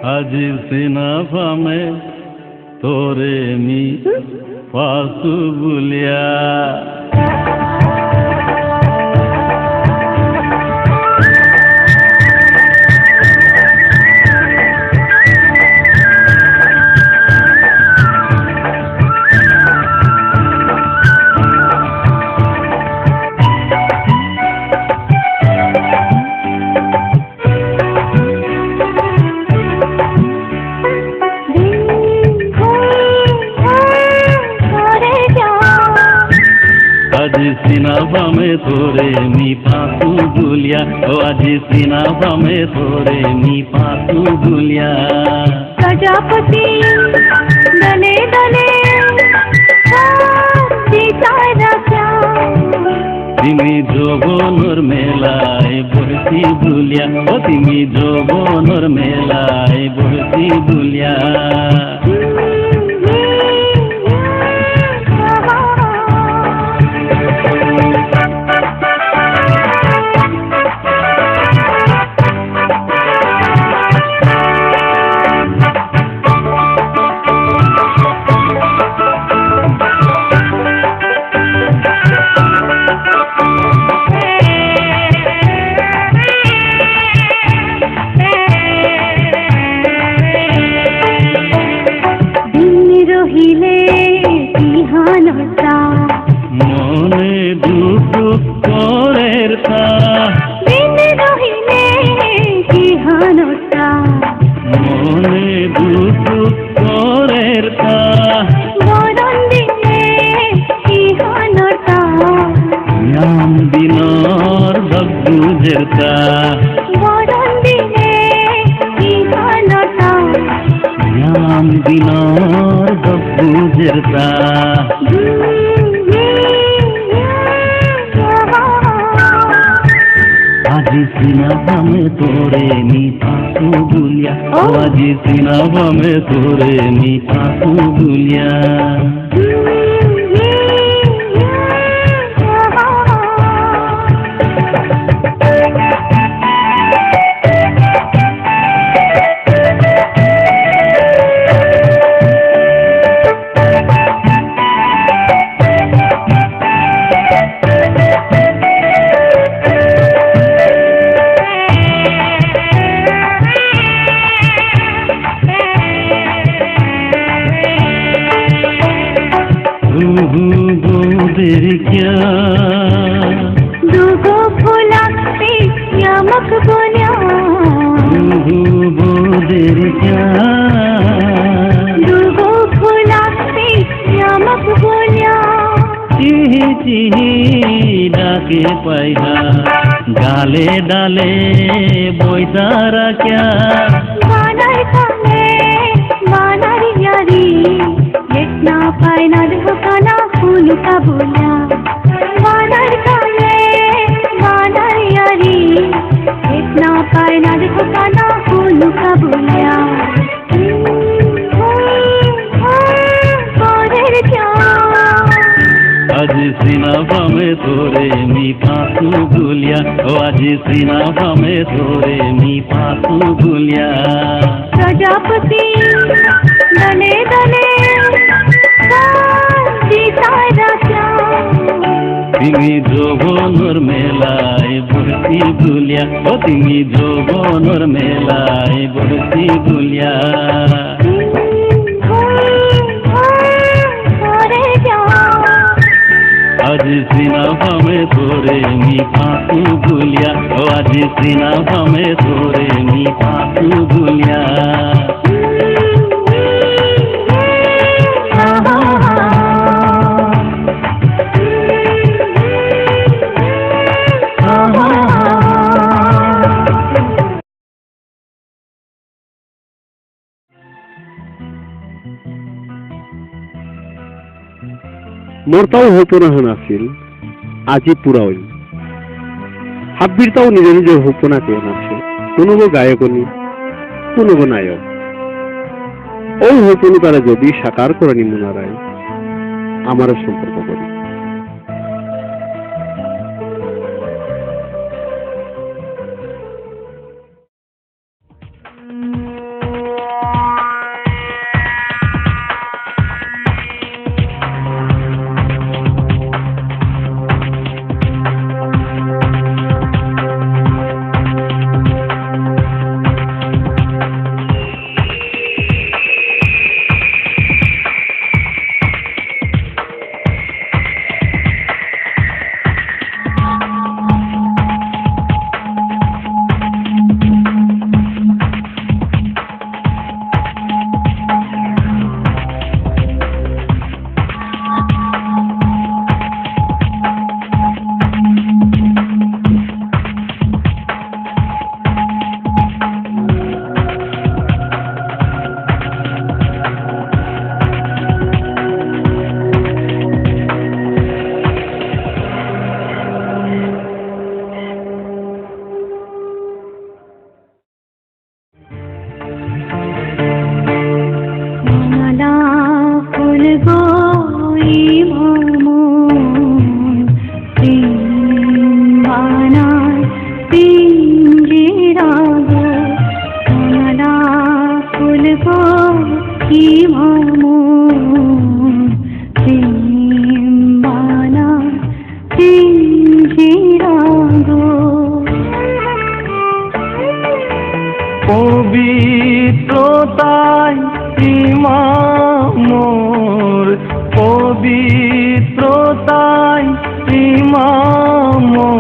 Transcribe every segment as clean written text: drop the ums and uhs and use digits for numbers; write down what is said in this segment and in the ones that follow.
आज सिना फामे तोरे मी पासु बुलिया सिनाबा में तोरे मी पासु गुलिया ओ आज सिनाबा में तोरे मी पासु गुलिया प्रजापति दले दले तिमी जोबनर मेलाय बरसी गुलिया ओ तिमी जोबनर मेलाय बरसी गुलिया सिनाबा में तोरे मी पासु गुलिया डाले डाले बोईदारा क्या बानर खाने बानर यारी इतना पायना धोखाना फूल का बोला बानर खाने बानर यारी इतना पायना धोखाना फूल का बोला आज सिनाबा में तोरे मी पासु गुलिया ओ आज सिनाबा में तोरे मी पासु गुलिया प्रजापति दले दले तिमी जोबनर मेलाय बरसी गुलिया ओ तिमी जोबनर मेलाय बरसी गुलिया आज सिनाबा में तोरे मी पासु गुलिया ओ आज सिनाबा में तोरे मी पासु गुलिया मोरताও হতো না নাছিল আজি পুরাই হাব্বিরতাও নিজে নিজে হতো না কে নাছিল কোনো গায়কনি কোনো নায়ক ও হতো তারা যদি সাকার করে নি মনারায় আমারও সম্পর্ক করি গো কি মামুন প্রেম বানা পিঞ্জিরা গো পবিত্রতায় ইমামর পবিত্রতায় ইমামর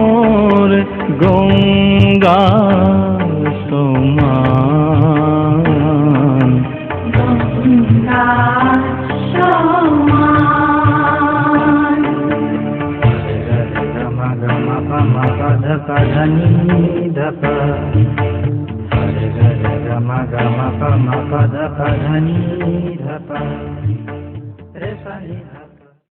গঙ্গা সমান গঙ্গা সমান Gama